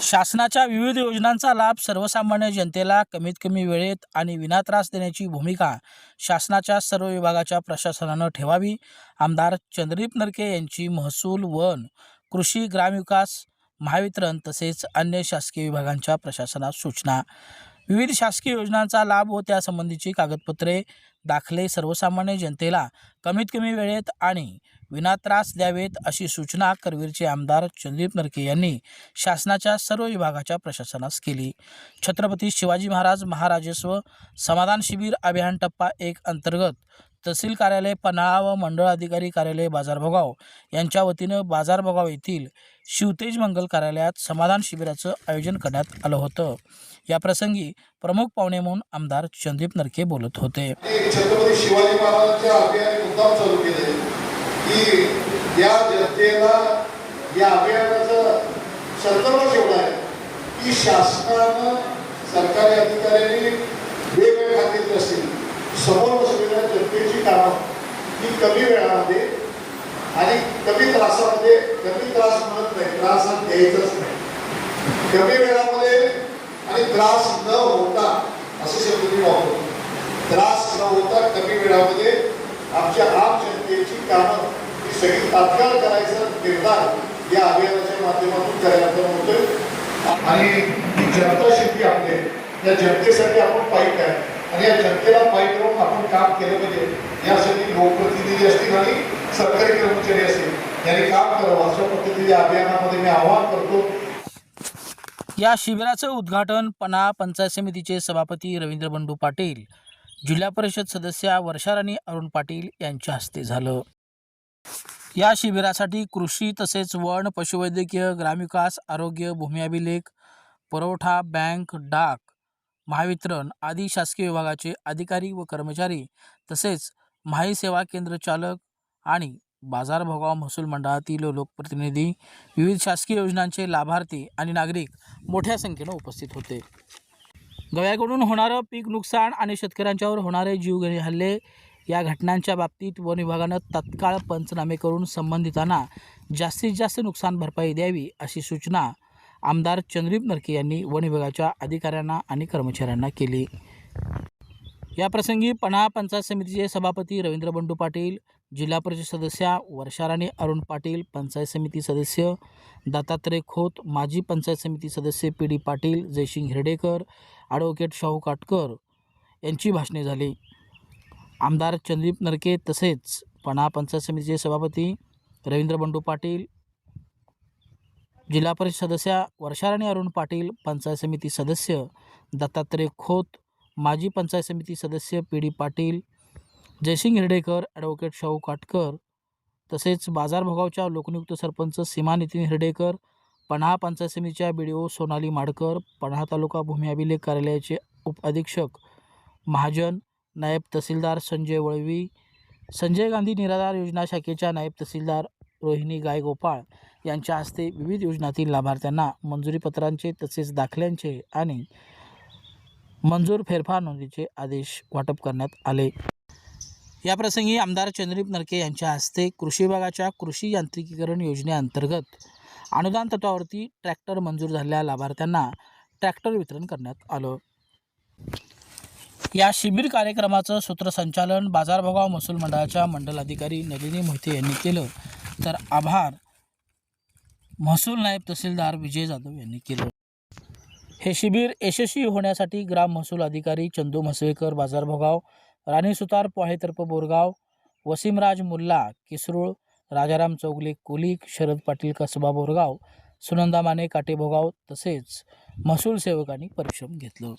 शासनाच्या विविध योजनांचा लाभ सर्वसामान्य जनतेला कमीत कमी वेळेत आणि विनात्रास देण्याची भूमिका शासनाच्या सर्व विभागाच्या प्रशासनानं ठेवावी. आमदार चंद्रदीप नरके यांची महसूल, वन, कृषी, ग्रामविकास, महावितरण तसेच अन्य शासकीय विभागांच्या प्रशासनास सूचना. विविध शासकीय योजनांचा लाभ व त्यासंबंधीची कागदपत्रे, दाखले सर्वसामान्य जनतेला कमीत कमी वेळेत आणि विनात्रास द्यावेत अशी सूचना करवीरचे आमदार चंद्रदीप नरके यांनी शासनाच्या सर्व विभागाच्या प्रशासनास केली. छत्रपती शिवाजी महाराज महाराजस्व समाधान शिबिर अभियान टप्पा 1 अंतर्गत तहसील कार्यालय पन्हाळा व मंडळ अधिकारी कार्यालय बाजारभोगाव यांच्या वतीनं बाजारभोगाव येथील शिवतेज मंगल कार्यालयात समाधान शिबिराचं आयोजन करण्यात आलं होतं. या प्रसंगी प्रमुख पाहुणे म्हणून आमदार चंद्रदीप नरके बोलत होते. छत्रपती शिवाजी महाराजांच्या अभियान मुद्दाम चालू केले की या जनतेला या अभियानाचा संदर्भ एवढा आहे की शासनानं सरकारी अधिकाऱ्यांनी वेगवेगळ्या खात्यात असतील समोर बसलेल्या जनतेची कामं ही कमी वेळामध्ये आणि कमी त्रासामध्ये, कमी त्रास म्हणत नाही, त्रास हा द्यायचाच नाही, कमी वेळामध्ये आणि त्रास न होता असे शब्द मी वापरतो. त्रास न होता कमी वेळामध्ये आमच्या आम जनतेची कामं ही सगळी तात्काळ करायचा निर्धार या अभियानाच्या माध्यमातून करायला होतोय. आणि ही जनता शेती आपले, या जनतेसाठी आपण पाईक आहे आणि या जनतेला पाईक करून आपण काम केलं पाहिजे. यासाठी लोकप्रतिनिधी असतील आणि सरकारी कर्मचारी असतील यांनी काम करावं अशा पद्धतीच्या अभियानामध्ये मी आवाहन करतो. या शिबिराचं उद्घाटन पन्हाळा पंचायत समितीचे सभापती रवींद्र बंडू पाटील, जिल्हा परिषद सदस्या वर्षाराणी अरुण पाटील यांच्या हस्ते झालं. या शिबिरासाठी कृषी तसेच वन, पशुवैद्यकीय, ग्रामविकास, आरोग्य, भूमी अभिलेख, पुरवठा, बँक, डाक, महावितरण आदी शासकीय विभागाचे अधिकारी व कर्मचारी तसेच माही सेवा केंद्र चालक आणि बाजारभोगाव महसूल मंडळातील लोकप्रतिनिधी, विविध शासकीय योजनांचे लाभार्थी आणि नागरिक मोठ्या संख्येनं उपस्थित होते. गव्याकडून होणारं पीक नुकसान आणि शेतकऱ्यांच्यावर होणारे जीवघेणे हल्ले या घटनांच्या बाबतीत वन विभागानं तत्काळ पंचनामे करून संबंधितांना जास्तीत जास्त नुकसान भरपाई द्यावी अशी सूचना आमदार चंद्रदीप नरके यांनी वन विभागाच्या अधिकाऱ्यांना आणि कर्मचाऱ्यांना केली. या प्रसंगी पन्हाळा पंचायत समितीचे सभापती रवींद्र बंडू पाटील, जिल्हा परिषद सदस्या वर्षाराणी अरुण पाटील, पंचायत समिती सदस्य दत्तात्रय खोत, माजी पंचायत समिती सदस्य PD पाटील, जयसिंग हिरडेकर, ॲडव्होकेट शाहू काटकर यांची भाषणे झाली. आमदार चंद्रदीप नरके तसेच पन्हाळा पंचायत समितीचे सभापती रवींद्र बंडू पाटील, जिल्हा परिषद सदस्या वर्षाराणी अरुण पाटील, पंचायत समिती सदस्य दत्तात्रय खोत, माजी पंचायत समिती सदस्य PD पाटील, जयसिंग हिरडेकर, ॲडव्होकेट शाहू काटकर तसेच बाजारभोगावच्या लोकनियुक्त सरपंच सीमा नितीन हिरडेकर, पन्हाळा पंचायत समितीच्या BDO सोनाली माडकर, पन्हाळा तालुका भूमी अभिलेख कार्यालयाचे उपअधीक्षक महाजन, नायब तहसीलदार संजय वळवी, संजय गांधी निराधार योजना शाखेच्या नायब तहसीलदार रोहिणी गायगोपाळ यांच्या हस्ते विविध योजनातील लाभार्थ्यांना मंजुरीपत्रांचे तसेच दाखल्यांचे आणि मंजूर फेरफार नोंदीचे आदेश वाटप करण्यात आले. याप्रसंगी आमदार चंद्रदीप नरके यांच्या हस्ते कृषी विभागाच्या कृषी यांत्रिकीकरण योजनेअंतर्गत अनुदान तत्वावरती ट्रॅक्टर मंजूर झालेल्या लाभार्थ्यांना ट्रॅक्टर वितरण करण्यात आलं. या शिबिर कार्यक्रमाचं सूत्रसंचालन बाजारभोगाव महसूल मंडळाच्या मंडल अधिकारी नलिनी मोहिते यांनी केलं, तर आभार महसूल नायब तहसीलदार विजय जाधव यांनी केलं. हे शिबिर यशस्वी होण्यासाठी ग्राम महसूल अधिकारी चंदू म्हसवेकर बाजारभोगाव, राणी सुतार पोहेतर्फ बोरगाव, वसीमराज मुल्ला किसरूळ, राजाराम चौगले कोलिक, शरद पाटील कसबा बोरगाव, सुनंदा माने काटेभोगाव तसेच महसूल सेवकांनी परिश्रम घेतलं.